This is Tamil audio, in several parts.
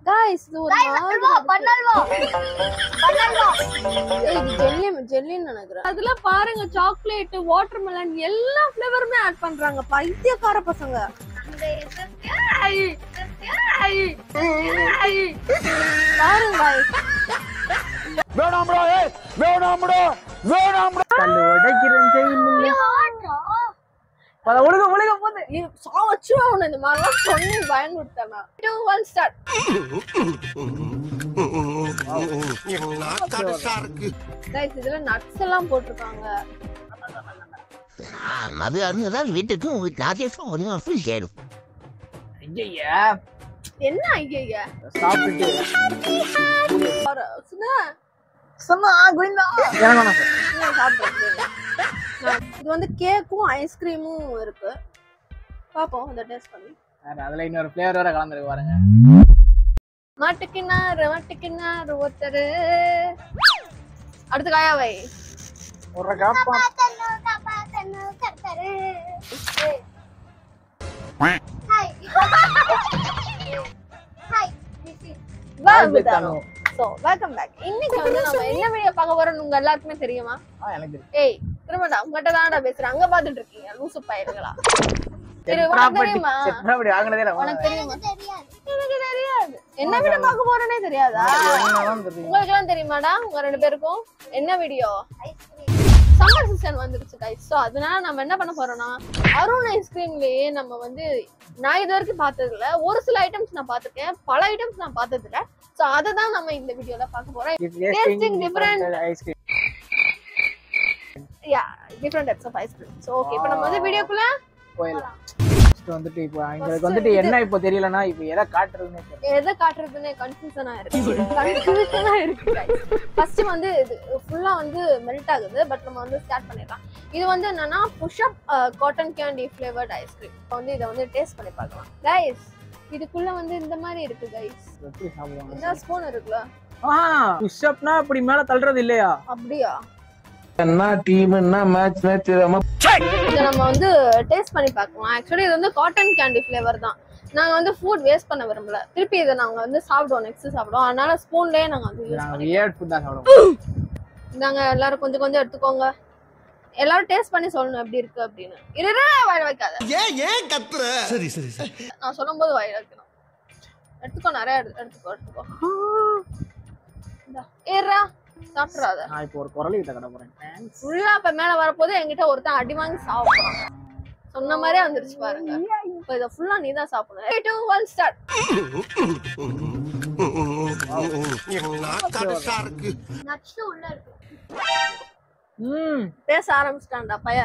गाइस இது ஒரு பண்ணல்வா இது ஜெல்லின்னு நினைக்கிறேன். அதுல பாருங்க சாக்லேட், வாட்டர்மெலன் எல்லா ஃப்ளேவருமே ஆட் பண்றாங்க. பைத்தியக்கார பசங்க. பாருங்க வேணாம்டா ஏய் வேணாம்டா கல்லு உடைக்கிறேன் செய்யுங்க. பல ஒழுங்க போது சாவச்சு அவன இந்த மாதிரிலாம் சொல்லி பயன்படுத்தானா. 2 1 ஸ்டார்ட். गाइस இதுல நட்ஸ் எல்லாம் போட்டுருக்காங்க. அது அதுதான் வீட்டுக்கு நாதேசம் ஒரு ஃபீல் கேடும். ஐயா என்ன ஐயா சாப்பிட்டு சுனா சொன்னா கோவிந்தா இறங்கணும் சார். சாப்பிடுறேன். இது வந்து கேக்கும் ஐஸ்கிரீமும் இருக்கு. பாப்போம் இத டேஸ்ட் பண்ணி. அதுல இன்னொரு ஃப்ளேவர் வேற கலந்துருக்கு பாருங்க. மாட்டுக்கினார் ஒருத்தரு. அடுத்து காயா வை. ஒரு காப்பா வெல்கம் பேக். இன்னைக்கு வந்து நம்ம என்ன வீடியோ பார்க்க போறோம்னு உங்க எல்லாருக்குமே தெரியுமா? எனக்கு ஏய் திரும்படா உங்ககிட்ட தான்டா பேசுறேன். அங்க பாத்துட்டு இருக்கீங்க லூசு பையங்களா. தெரியுமா? உனக்கு தெரியுமா? எனக்கு தெரியாது. என்ன வீடியோ பார்க்க போறேனே தெரியாதா? உங்களுக்கு எல்லாம் தெரியுமாடா உங்க ரெண்டு பேருக்கும்? என்ன வீடியோ? சம்மர் சீசன் வந்துருச்சு गाइस. சோ அதனால நம்ம என்ன பண்ண போறோம்னா அருண் ஐஸ்கிரீம்லயே நம்ம வந்து நான் இது வரைக்கும் பார்த்தது இல்ல. ஒரு சில ஐட்டம்ஸ் நான் பார்த்திருக்கேன், பல ஐட்டம்ஸ் நான் பார்த்தது இல்ல. சோ அத தான் நம்ம இந்த வீடியோல பார்க்க போறோம். Tasting different ice cream. Yeah different types of ice cream. So okay இப்போ நம்ம வந்து வீடியோக்குள்ள போயிடலாம். வந்துட்டு இப்போ எங்களுக்கு வந்துட்டு என்ன இப்போ தெரியலனா இப்போ எதை காட்டுறதுன்னு தெரியல. எதை காட்டுறதுன்னு கன்ஃபியூஷனா இருக்கு गाइस. ஃபர்ஸ்ட் வந்து இது ஃபுல்லா வந்து மெல்ட் ஆகுது. பட் நம்ம வந்து ஸ்டார்ட் பண்ணிடலாம். இது வந்து என்னன்னா push up cotton candy flavoured ice cream. இப்போ வந்து இத வந்து டேஸ்ட் பண்ணி பார்க்கலாம் गाइस. இதுக்குள்ள வந்து இந்த மாதிரி இருக்கு गाइस. எப்படி சாப்பிடுவாங்க? இந்த ஸ்பூன் இருக்குல. புஷ் அப்னா அப்படி மேல தள்ளுறது இல்லையா? அப்படியே என்ன டீம் என்ன மேட்ச் இத நம்ம வந்து டேஸ்ட் பண்ணி பார்க்கலாம். एक्चुअली இது வந்து காட்டன் கேண்டி ஃப்ளேவர் தான். நாங்க வந்து ஃபுட் வேஸ்ட் பண்ண விரும்பல. திருப்பி இத நாங்க வந்து சாப்பிடுவோம், நெக்ஸ்ட் சாப்பிடுவோம். அதனால ஸ்பூன்லயே நாங்க வந்து யூஸ் நாங்க வியர்ட் ஃபுட் தான் சாப்பிடுவோம். நாங்க எல்லாரும் கொஞ்சம் கொஞ்சம் எடுத்துக்கோங்க. எல்லாரும் டேஸ்ட் பண்ணி சொல்லணும் எப்படி இருக்கு அப்படினு. இருடா வாயில வைக்காத. ஏன் கத்துற? சரி நான் சொல்லும்போது வாயில வைக்கணும். எடுத்துக்கோ, நிறைய எடுத்துக்கோ. ஏறா சாப்பிடாத. நான் இப்போ ஒரு குரல் கிட்ட கட போறேன். ஃபுல்லா அப்ப மேல வரப்போது என்கிட்ட ஒருத்தன் அடி வாங்கி சாப்பிடுறான். சொன்ன மாதிரியே வந்துருச்சு பாருங்க. இப்போ இத ஃபுல்லா நீ தான் சாப்பிடணும். 3 2 1 ஸ்டார்ட். நட்ஸ் உள்ள இருக்கு. பேச ஆரம்பிச்சிட்டான்டா பைய.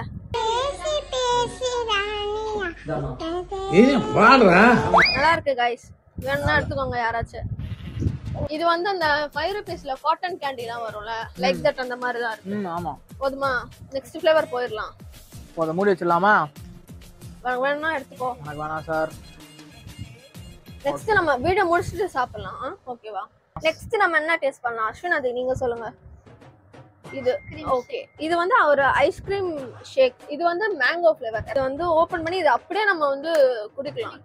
நல்லா இருக்கு गाइस. வேணும்னா எடுத்துக்கோங்க யாராச்சும். இது வந்து அந்த 5 ரூபீஸ்ல காட்டன் கேண்டிலாம் வரும்ல, லைக் தட் அந்த மாதிரி தான் இருக்கு. ஆமா போதுமா? நெக்ஸ்ட் ஃப்ளேவர் போயிரலாம். போத மூடி வச்சிடலாமா? வேணும்னா எடுத்துக்கோ. எனக்கு வேணாம் சார். நெக்ஸ்ட் நம்ம வீடியோ முடிச்சிட்டு சாப்பிடலாம். ஓகேவா? நெக்ஸ்ட் நம்ம என்ன டேஸ்ட் பண்ணலாம்? அஸ்வின் அது நீங்க சொல்லுங்க. இது ஓகே. இது வந்து ஒரு ஐஸ்கிரீம் ஷேக். இது வந்து மேங்கோ ஃப்ளேவர். இது வந்து ஓபன் பண்ணி இது அப்படியே நம்ம வந்து குடிக்கலாம்.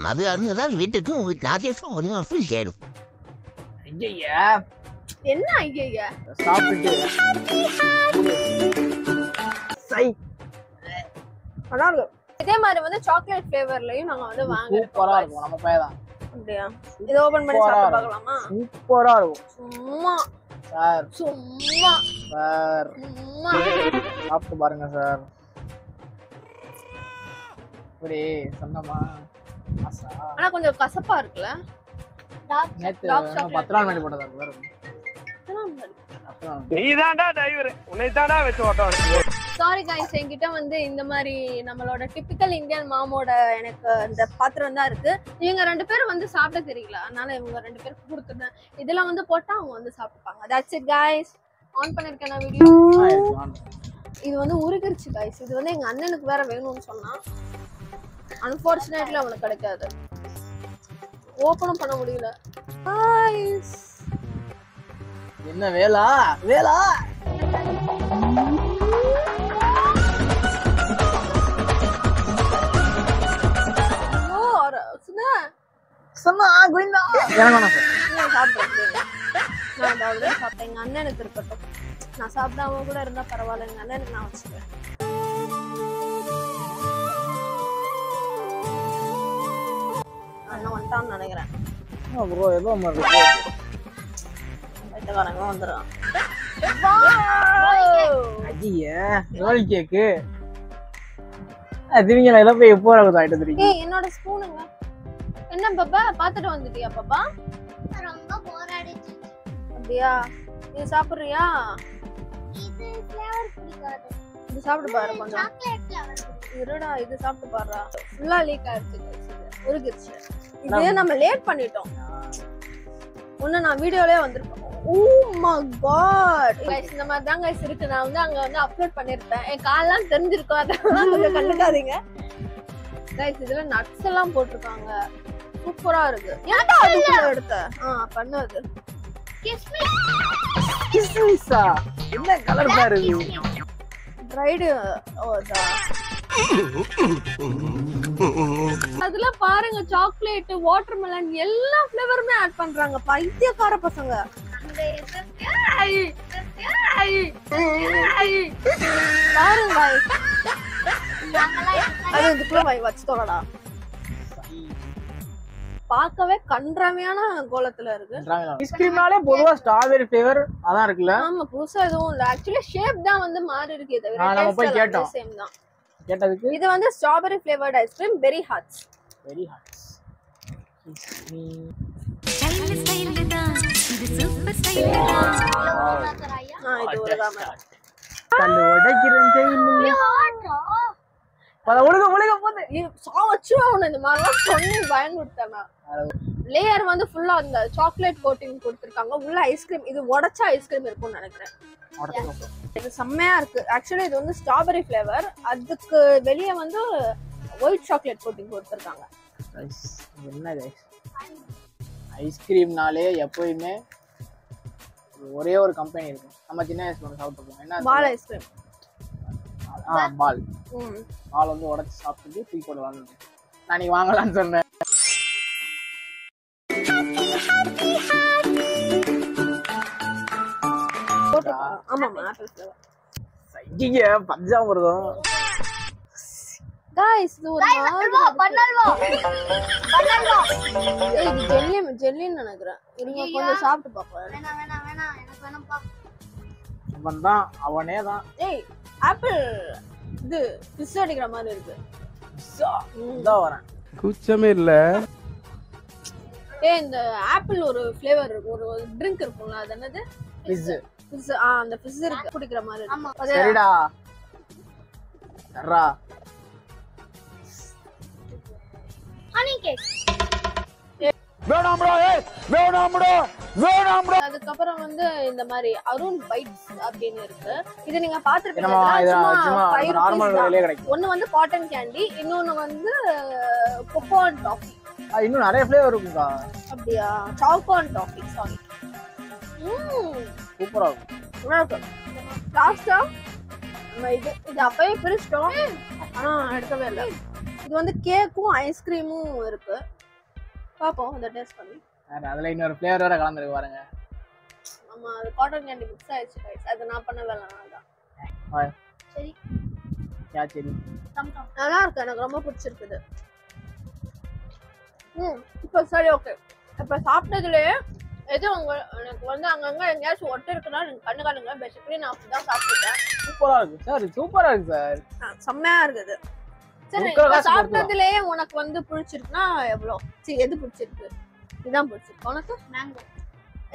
அது அதுதான் வீட்டுக்கு நாதேசம் ஒரு ஃபீல் கேடும். ஐயா என்ன ஐயா சாப்பிட்டு சை நல்லா இருக்கு. இதே மாதிரி வந்து சாக்லேட் ஃப்ளேவர்லயும் நாங்க வந்து வாங்குறோம். சூப்பரா இருக்கும். நம்ம பையதான். அப்படியே இத ஓபன் பண்ணி சாப்பிட்டு பார்க்கலாமா? சூப்பரா இருக்கும். சும்மா சார் சும்மா சார் சும்மா சாப்பிட்டு பாருங்க சார். இப்படி சொன்னமா ஆசா. ஆனா கொஞ்சம் கசப்பா இருக்குல்ல. நேத்து 10 நாள் முன்னாடி போட்டதா இருக்கு. நீதான்டா டிரைவர், உன்னை தான்டா வெச்சு ஓட்டணும். சாரி गाइस, என்கிட்ட வந்து இந்த மாதிரி நம்மளோட டிபிக்கல் இந்தியன் மாமோட எனக்கு இந்த பாத்திரம் தான் இருக்கு. இவங்க ரெண்டு பேரும் வந்து சாப்பிட தெரியல, அதனால இவங்க ரெண்டு பேருக்கு கொடுத்துட்டேன். இதெல்லாம் வந்து போட்டா அவங்க வந்து சாப்பிட்டுப்பாங்க. That's it guys. ஆன் பண்ணிருக்கேன் நான் வீடியோ. இது வந்து உருகிருச்சு गाइस. இது வந்து எங்க அண்ணனுக்கு வேற வேணும்னு சொன்னா, அன்பார்ச்சுனேட்லி அவனுக்கு கிடைக்காது. ஓபனும் பண்ண முடியல गाइस. என்ன வேலா வேலா? பிரசன்னா கோவிந்தா எனக்கு வேணாம் சார். நான் சாப்பிடுறேன். நான் இந்த already சாப்பிட்டேன். எங்க அண்ணனுக்கு இருக்கட்டும். நான் சாப்பிடாம கூட இருந்தா பரவாயில்ல, எங்க அண்ணனுக்கு நான் வச்சுக்கிறேன். அண்ணன் வந்துட்டான்னு நினைக்கிறேன். ப்ரோ ஏதோ மாதிரி வயிற்றுக்காரங்க வந்துடும். ஐயா ரோல் கேக்கு திரிங்களா எல்லாம் போய் எப்போ ஆகிட்டு தெரியும். ஏய் என்னோட ஸ்பூனுங்க. என்ன பாப்பா பாத்துட்டு வந்துட்டியா பாப்பா? ரொம்ப போர் அடிச்சு. அப்படியா? நீ சாப்பிடுறியா? இது ஃப்ளேவர் பிடிக்காது. இது சாப்பிட்டு பாரு கொஞ்சம். Chocolate flavour. இருடா இது சாப்பிட்டு பாருடா. ஃபுல்லா லீக் ஆயிடுச்சு guys. இது உருகிருச்சு. இது நம்ம லேட் பண்ணிட்டோம். ஒண்ணு நான் வீடியோலயே வந்திருப்பேன். ஓ மை காட் गाइस, இந்த மாதிரி தான் गाइस இருக்கு. நான் வந்து அங்க வந்து அப்லோட் பண்ணிருப்பேன். என் கால்லாம் தெரிஞ்சிருக்கும், அதெல்லாம் கொஞ்சம் கண்டுக்காதீங்க गाइस. இதுல நட்ஸ் எல்லாம் போட்டுருக்காங்க. சூப்பரா இருக்கு. ஏன்டா அதுக்குள்ள எடுத்த? பண்ணது கிஸ்மிஸா என்ன கலர் பாரு. ட்ரைடு அதுல பாருங்க, சாக்லேட், வாட்டர்மெலன் எல்லா ஃப்ளேவருமே ஆட் பண்றாங்க. பைத்தியக்கார பசங்க. பாருங்க அது இதுக்குள்ள வச்சு தோடா. பார்க்கவே கன்றாமையான கோலத்துல இருக்கு. ஐஸ்கிரீம்னாலே பொதுவா ஸ்ட்ராபெரி ஃப்ளேவர் அதான் இருக்குல்ல. ஆமா, புதுசா எதுவும் இல்ல. ஆக்சுவலி ஷேப் தான் வந்து மாறி இருக்கே தவிர நம்ம போய் கேட்டோம். சேம் தான். கேட்டதுக்கு இது வந்து strawberry flavoured ice cream, berry hearts. Very hot. Style style தான். இது சூப்பர் ஸ்டைல் தான். இது ஒரு தான். கல்லு உடைக்கிறேன் செய்யுங்க. பத ஒழுக போது சாவச்சுவா உன்னை இந்த மாதிரிலாம் சொல்லி பயன்படுத்தானா. லேயர் வந்து ஃபுல்லா அந்த சாக்லேட் கோட்டிங் கொடுத்துருக்காங்க. உள்ள ஐஸ்கிரீம், இது உடைச்ச ஐஸ்கிரீம் இருக்கும்னு நினைக்கிறேன். இது செம்மையா இருக்கு. ஆக்சுவலி இது வந்து ஸ்ட்ராபெரி ஃப்ளேவர், அதுக்கு வெளியே வந்து ஒயிட் சாக்லேட் கோட்டிங் கொடுத்துருக்காங்க. என்ன கைஸ், ஐஸ்கிரீம்னாலே எப்பவுமே ஒரே ஒரு கம்பெனி இருக்கு. நம்ம சின்ன வயசுல ஒன்று சாப்பிட்டுருக்கோம். என்ன பால் ஐஸ்கிரீம். பால் பால் வந்து உடச்சி சாப்பிட்டு டீ போட்டு வாங்க. நான் நீ வாங்கலான்னு சொன்னேன். ஆமாமா, ஆப்பிள் ஃப்ளேவர். சைக்கிங்க பஞ்சாமிர்தம். गाइस இது ஒரு பண்ணல்வா. இது ஜெல்லின்னு நினைக்கிறேன். இருங்க கொஞ்சம் சாப்பிட்டு பாப்போம். வேணாம் எனக்கு வேணும்பா. அவன் தான், அவனே தான். ஏய் ஆப்பிள் இது பிஸ் அடிக்கிற மாதிரி இருக்கு. இதான் வரேன். கூச்சமே இல்ல. ஏய் இந்த ஆப்பிள் ஒரு ஃப்ளேவர் இருக்கு, ஒரு ட்ரிங்க் இருக்கும்ல, அது என்னது? ஃபிஸ். ஃபிஸ். அந்த ஃபிஸ் இருக்கு, குடிக்கிற மாதிரி ஆமா. இருக்கு. சரிடா சரா. Honey cake. அதுக்கப்புறம் வந்து இந்த மாதிரி அருண் பைட்ஸ் அப்படின்னு இருக்கு. இது நீங்க பாத்துருப்பீங்க. நம்ம நார்மல் விலையிலே கிடைக்கும். ஒன்னு வந்து காட்டன் கேண்டி, இன்னொன்னு வந்து கொக்கோன் டாஃபி. இன்னும் நிறைய ஃப்ளேவர் இருக்குக்கா. அப்படியா? சாக்கோன் டாஃபி, சாரி. சூப்பரா இருக்கும். லாஸ்டா நம்ம இது அப்பவே பிரிச்சிட்டோம், ஆனா எடுக்கவே இல்லை. இது வந்து கேக்கும் ஐஸ்கிரீமும் இருக்கு. பாப்போம் இதை டேஸ்ட் பண்ணி. அதுல இன்னொரு ஃப்ளேவர் வேற கலந்துருக்கு பாருங்க. ஆமா, அது காட்டன் கேண்டி மிக்ஸ் ஆயிடுச்சு guys. அது நான் பண்ண வேலை தான். சரி. சரி நல்லா இருக்கு, எனக்கு ரொம்ப பிடிச்சிருக்குது. இப்போ சரி, ஓகே. இப்போ சாப்பிட்டதுலேயே எது எனக்கு வந்து அங்கங்க எங்கேயாச்சும் ஒட்டு இருக்குன்னா எனக்கு கண்ணு காணுங்க. பேசிக்கலி நான் அப்படிதான் சாப்பிட்டுட்டேன். சூப்பரா இருக்கு சார், சூப்பரா இருக்கு சார், செம்மையா இருக்குது. சரி, இப்போ சாப்பிட்டதுலேயே உனக்கு வந்து பிடிச்சிருக்குன்னா எவ்வளோ? சரி, எது பிடிச்சிருக்கு? இதுதான் பிடிச்சிருக்கு உனக்கு? மேங்கோ.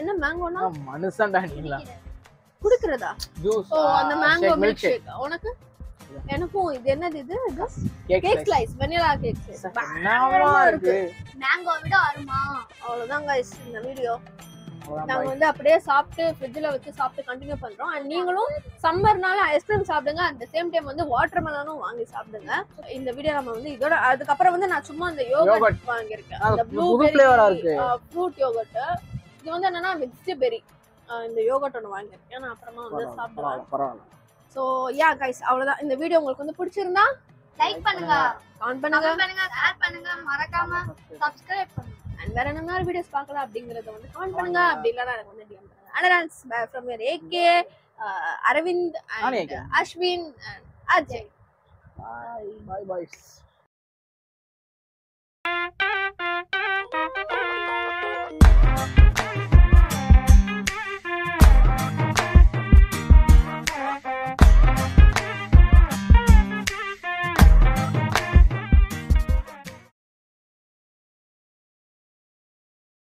என்ன மேங்கோனா? மனுஷன்டா நீங்களா. குடிக்கிறதா? ஜூஸ். ஓ, அந்த மேங்கோ மில்க் ஷேக். உனக்கு? எனக்கும் இது என்னது? இது cake slice, vanilla cake slice. என்னவா இருக்கு? மேங்கோ விட அருமா. அவ்வளவுதான் गाइस இந்த வீடியோ. நாங்க வந்து அப்படியே சாப்பிட்டு ஃப்ரிட்ஜ்ல வச்சு சாப்பிட்டு கண்டினியூ பண்றோம். அண்ட் நீங்களும் சம்மர்னால ஐஸ்கிரீம் சாப்பிடுங்க. அட் தி சேம் டைம் வந்து வாட்டர்மெலனும் வாங்கி சாப்பிடுங்க. இந்த வீடியோ நம்ம வந்து இதோட அதுக்கப்புறம் வந்து நான் சும்மா அந்த யோகர்ட் வாங்கியிருக்கேன். அந்த ப்ளூபெரி ஃப்ளேவரா இருக்கு, ஃப்ரூட் யோகர்ட். இது வந்து என்னன்னா மிக்ஸ்டு பெரி. இந்த யோகர்ட் ஒன்று வாங்கியிருக்கேன். நான் அப்புறமா வந்து சாப்பிடுவேன். பரவாயில்ல. ஸோ யா गाइस, அவ்வளவுதான். இந்த வீடியோ உங்களுக்கு வந்து பிடிச்சிருந்தா லைக் பண்ணுங்க, கமெண்ட் பண்ணுங்க, ஷேர் பண்ணுங்க, மறக்காம சப்ஸ்கிரைப் பண்ணுங்க. அண்ட் வேற என்ன மாதிரி வீடியோஸ் பார்க்கலாம் அப்படிங்கறத வந்து கமெண்ட் பண்ணுங்க. அப்படி இல்லனா எனக்கு வந்து DM பண்ணுங்க. அனடான்ஸ் from your AK Arvind and Ashwin and Ajay. Bye. Bye.